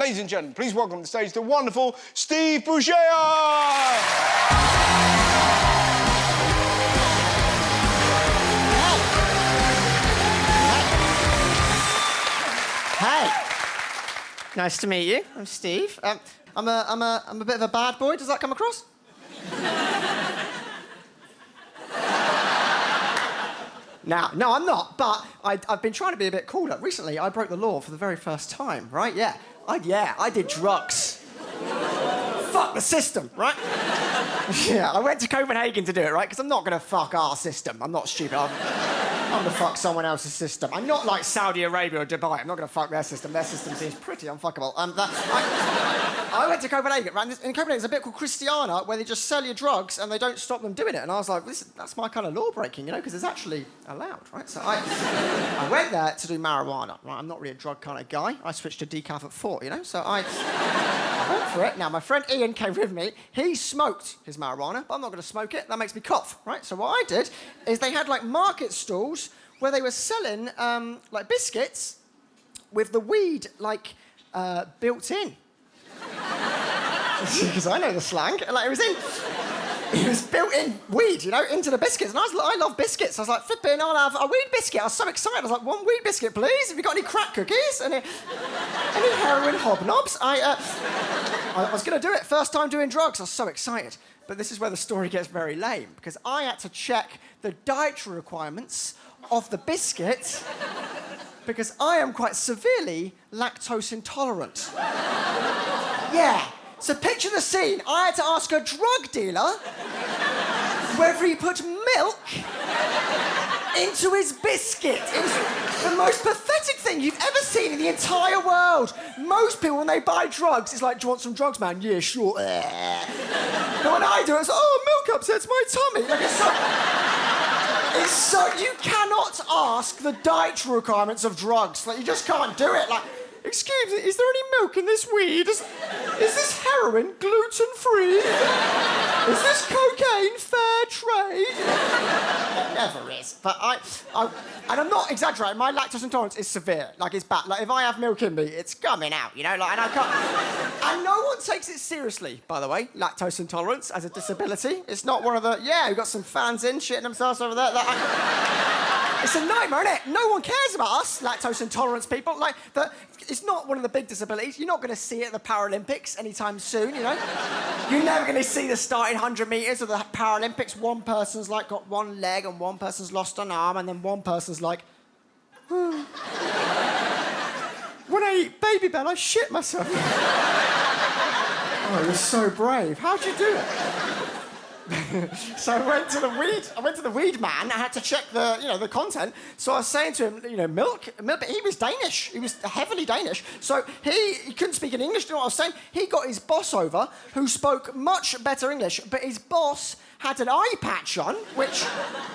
Ladies and gentlemen, please welcome to the stage the wonderful Steve Bugeja! Hey, nice to meet you. I'm Steve. I'm a bit of a bad boy. Does that come across? No, I'm not. But I've been trying to be a bit cooler. Recently, I broke the law for the very first time. Right? Yeah. I did drugs. Fuck the system, right? Yeah, I went to Copenhagen to do it, right? Because I'm not gonna fuck our system. I'm not stupid. I'm gonna fuck someone else's system. I'm not like Saudi Arabia or Dubai. I'm not gonna fuck their system. Their system seems pretty unfuckable. I went to Copenhagen, right? In Copenhagen, there's a bit called Christiana where they just sell you drugs and they don't stop them doing it. And I was like, that's my kind of law breaking, you know, because it's actually allowed, right? So I went there to do marijuana, right? I'm not really a drug kind of guy. I switched to decaf at 4, you know? So I went for it. Now, my friend Ian came with me. He smoked his marijuana, but I'm not gonna smoke it. That makes me cough, right? So what I did is they had like market stalls where they were selling like biscuits with the weed like built in. Because I know the slang. Like it was built-in weed, you know, into the biscuits. And I love biscuits. I was like, flipping, I'll have a weed biscuit. I was so excited. I was like, 1 weed biscuit, please. Have you got any crack cookies? Any heroin hobnobs? I was going to do it. First time doing drugs. I was so excited. But this is where the story gets very lame, because I had to check the dietary requirements of the biscuit because I am quite severely lactose intolerant. Yeah. So picture the scene. I had to ask a drug dealer whether he put milk into his biscuit. It was the most pathetic thing you've ever seen in the entire world. Most people, when they buy drugs, it's like, do you want some drugs, man? Yeah, sure. But when I do it, it's like, oh, milk upsets my tummy. Like, it's so... You cannot ask the dietary requirements of drugs. Like, you just can't do it. Like, excuse me, is there any milk in this weed? Is this heroin gluten-free? Is this cocaine fair trade? It never is. But and I'm not exaggerating, my lactose intolerance is severe. Like, it's bad. Like, if I have milk in me, it's coming out, you know? Like, and I can't... And no one takes it seriously, by the way, lactose intolerance as a disability. It's not one of the, yeah, we've got some fans in shitting themselves over there. It's a nightmare, isn't it? No one cares about us, lactose intolerance people. Like, it's not one of the big disabilities. You're not going to see it at the Paralympics anytime soon, you know? You're never going to see the starting 100 metres of the Paralympics. One person's, like, got one leg and one person's lost an arm and then one person's like, when I eat Baby Bell, I shit myself. Oh, you're so brave. How'd you do it? So I went to the weed man. I had to check the content. So I was saying to him, milk, but he was Danish. He was heavily Danish. So he couldn't speak in English. You know what I was saying? He got his boss over, who spoke much better English, but his boss had an eye patch on, which,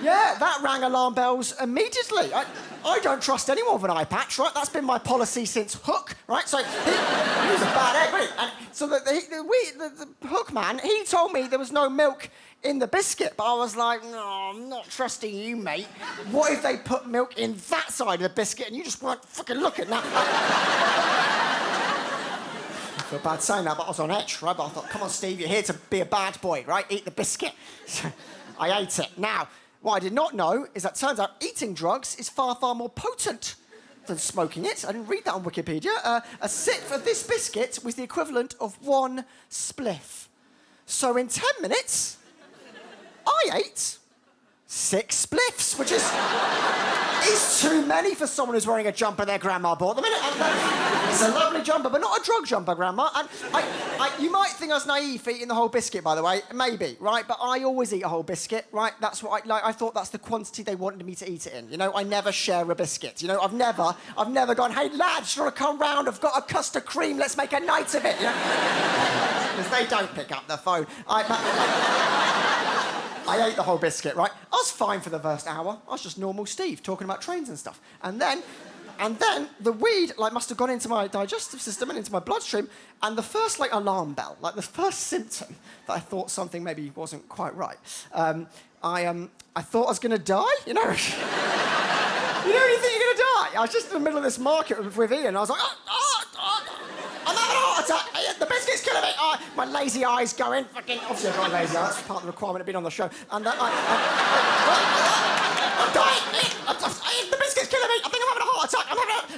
yeah, that rang alarm bells immediately. I don't trust anyone with an eye patch, right? That's been my policy since Hook, right? So he was a bad egg, wasn't he? And so the Hook man, he told me there was no milk in the biscuit, but I was like, no, I'm not trusting you, mate. What if they put milk in that side of the biscuit and you just weren't fucking looking? Now, I feel bad saying that, but I was on edge, right? But I thought, come on, Steve, you're here to be a bad boy, right? Eat the biscuit. So I ate it. Now, what I did not know is that turns out eating drugs is far, far more potent than smoking it. I didn't read that on Wikipedia. A sip of this biscuit was the equivalent of 1 spliff. So in 10 minutes, I ate 6 spliffs, which is too many for someone who's wearing a jumper their grandma bought them. It's a lovely jumper, but not a drug jumper, Grandma. And you might think I was naive for eating the whole biscuit, by the way. Maybe, right? But I always eat a whole biscuit, right? That's what I thought that's the quantity they wanted me to eat it in. You know, I never share a biscuit. You know, I've never gone, hey, lads, you want to come round? I've got a custard cream. Let's make a night of it. You know? Because they don't pick up the phone. I ate the whole biscuit, right? I was fine for the first hour. I was just normal Steve, talking about trains and stuff. And then the weed, must have gone into my digestive system and into my bloodstream, and the first, alarm bell, the first symptom that I thought something maybe wasn't quite right, I thought I was gonna die, you know? You know when you think you're gonna die? I was just in the middle of this market with Ian, and I was like, I'm having a attack. The biscuit's killing me. Oh, my lazy eyes going. Fucking, obviously, I've got a lazy eye. That's part of the requirement of being on the show. And I'm dying. The biscuit's killing me. I think I'm having a heart attack.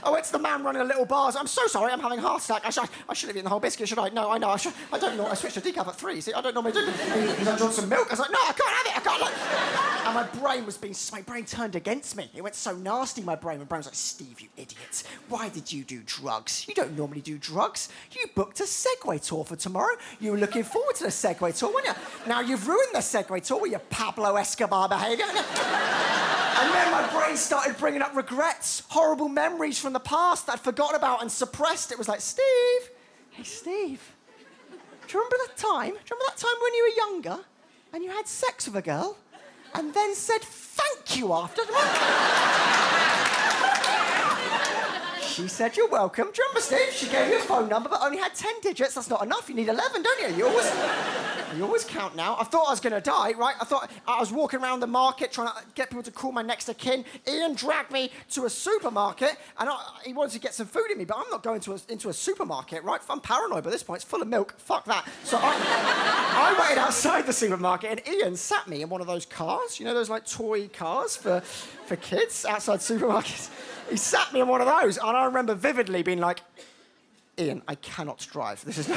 Oh, it's the man running a little bars. I'm so sorry. I'm having a heart attack. I should have eaten the whole biscuit, should I? No, I know. I don't know. I switched to decaf at 3. See, I don't normally do that. He's like, do you want some milk? I was like, no, I can't have it. I can't. And my brain turned against me. It went so nasty, my brain. My brain was like, Steve, you idiot. Why did you do drugs? You don't normally do drugs. You booked a Segway tour for tomorrow. You were looking forward to the Segway tour, weren't you? Now you've ruined the Segway tour with your Pablo Escobar behaviour. And then my brain started bringing up regrets, horrible memories from the past that I'd forgotten about and suppressed. It was like, Steve, hey, Steve, do you remember that time? Do you remember that time when you were younger and you had sex with a girl and then said thank you after? She said, you're welcome. Do you remember, Steve? She gave you a phone number, but only had 10 digits. That's not enough. You need 11, don't you? You always count now. I thought I was going to die, right? I thought I was walking around the market trying to get people to call my next of kin. Ian dragged me to a supermarket, and he wanted to get some food in me, but I'm not going into a supermarket, right? I'm paranoid by this point. It's full of milk. Fuck that. So I waited outside the supermarket, and Ian sat me in one of those cars. You know, those, like, toy cars for kids outside supermarkets? He sat me in one of those, and I remember vividly being like, Ian, I cannot drive. This is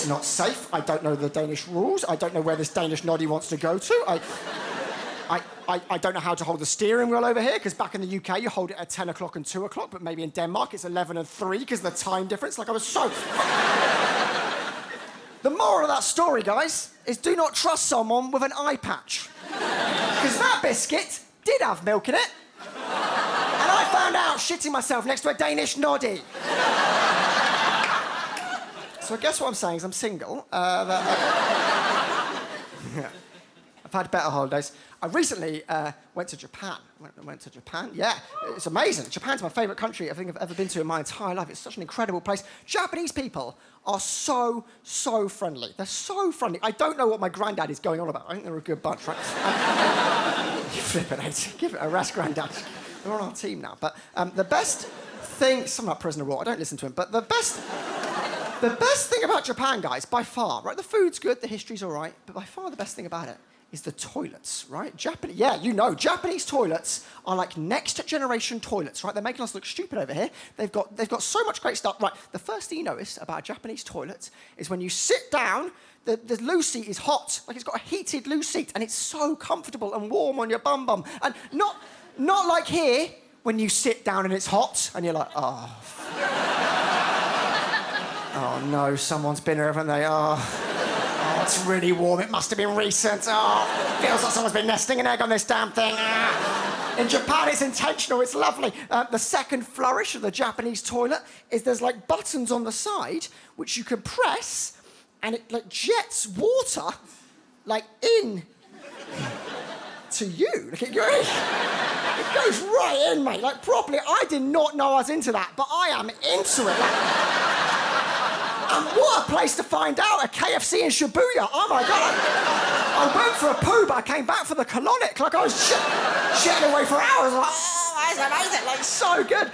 not safe. I don't know the Danish rules. I don't know where this Danish noddy wants to go to. I don't know how to hold the steering wheel over here, because back in the UK, you hold it at 10 o'clock and 2 o'clock, but maybe in Denmark, it's 11 and 3, because of the time difference. Like, I was so... The moral of that story, guys, is do not trust someone with an eye patch. Because that biscuit did have milk in it. And I found out shitting myself next to a Danish noddy. So I guess what I'm saying is I'm single. Yeah. I've had better holidays. I recently went to Japan. Went to Japan, yeah. It's amazing. Japan's my favourite country I think I've ever been to in my entire life. It's such an incredible place. Japanese people are so friendly. They're so friendly. I don't know what my granddad is going on about. I think they're a good bunch, right? You flippin' it. Give it a rest, granddad. They're on our team now. But the best thing... Some about prisoner war. I don't listen to him. But the best thing about Japan, guys, by far, right? The food's good, the history's all right, but by far the best thing about it is the toilets, right? Japanese toilets are like next-generation toilets, right? They're making us look stupid over here. They've got so much great stuff. Right, the first thing you notice about a Japanese toilet is when you sit down, the loo seat is hot. Like, it's got a heated loo seat, and it's so comfortable and warm on your bum. And not like here, when you sit down and it's hot, and you're like, oh... Oh, no, someone's been here, haven't they? Oh, it's really warm. It must have been recent. Oh, feels like someone's been nesting an egg on this damn thing. In Japan, it's intentional. It's lovely. The second flourish of the Japanese toilet is there's, like, buttons on the side which you can press, and it, like, jets water, like, in to you. Look at you. It goes right in, mate. Like, properly. I did not know I was into that, but I am into it. And what a place to find out, a KFC in Shibuya. Oh, my God. I went for a poo, but I came back for the colonic. Like, I was shitting away for hours. Like, oh, that's amazing. Like, so good.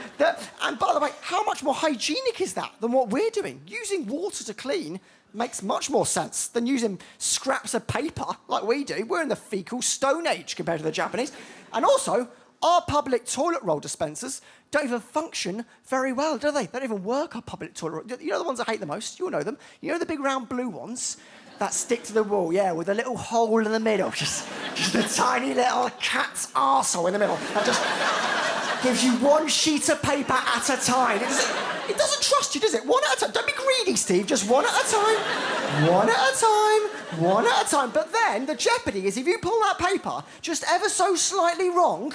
And by the way, how much more hygienic is that than what we're doing? Using water to clean makes much more sense than using scraps of paper like we do. We're in the fecal stone age compared to the Japanese. And also, our public toilet roll dispensers don't even function very well, do they? They don't even work, our public toilet roll. You know the ones I hate the most? You'll know them. You know the big round blue ones that stick to the wall, yeah, with a little hole in the middle. Just a tiny little cat's arsehole in the middle. That just gives you one sheet of paper at a time. It doesn't trust you, does it? One at a time. Don't be greedy, Steve. Just one at a time. One at a time. One at a time. But then the jeopardy is if you pull that paper just ever so slightly wrong...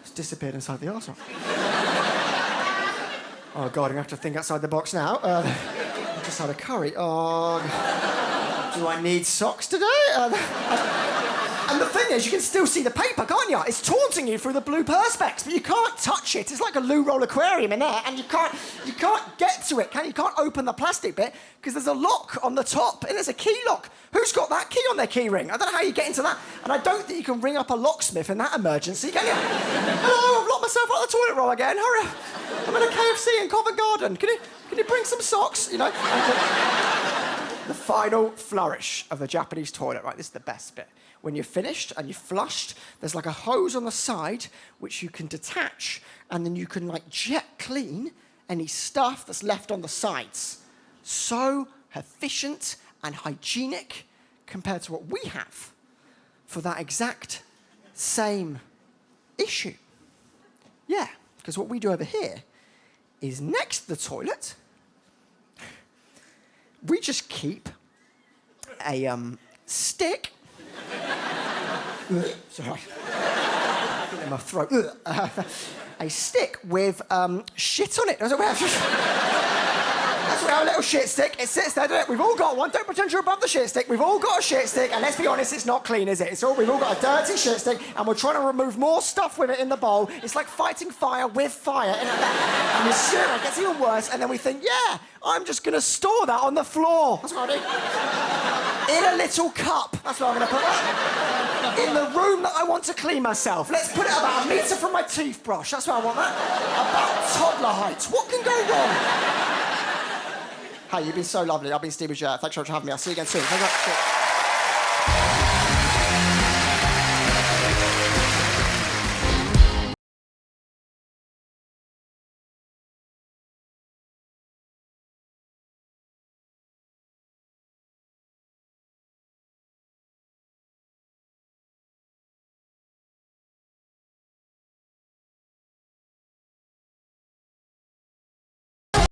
It's disappeared inside the arsehole. Oh, God, I'm going to have to think outside the box now. I just had a curry. Oh, do I need socks today? And the thing is, you can still see the paper, can't you? It's taunting you through the blue perspex, but you can't touch it. It's like a loo roll aquarium in there, and you can't get to it, can you? You can't open the plastic bit because there's a lock on the top, and there's a key lock. Who's got that key on their key ring? I don't know how you get into that. And I don't think you can ring up a locksmith in that emergency, can you? Hello, I've locked myself out of the toilet roll again. Hurry up. I'm in a KFC in Covent Garden. Can you bring some socks? You know? The final flourish of the Japanese toilet, right? This is the best bit. When you're finished and you've flushed, there's like a hose on the side which you can detach, and then you can like jet clean any stuff that's left on the sides. So efficient and hygienic compared to what we have for that exact same issue. Yeah, because what we do over here is next to the toilet, we just keep a stick. Sorry. In my throat. A stick with shit on it. That's what we have, a little shit stick. It sits there, doesn't it? We've all got one. Don't pretend you're above the shit stick. We've all got a shit stick, and let's be honest, it's not clean, is it? We've all got a dirty shit stick, and we're trying to remove more stuff with it in the bowl. It's like fighting fire with fire. And we stir it, it gets even worse, and then we think, yeah, I'm just going to store that on the floor. That's what I do. In a little cup. That's what I'm going to put that. In the room that I want to clean myself. Let's put it about a metre from my toothbrush. That's where I want that. About toddler heights. What can go wrong? Hey, you've been so lovely. I've been Steve Bugeja. Thanks so much for having me. I'll see you again soon. Thank you.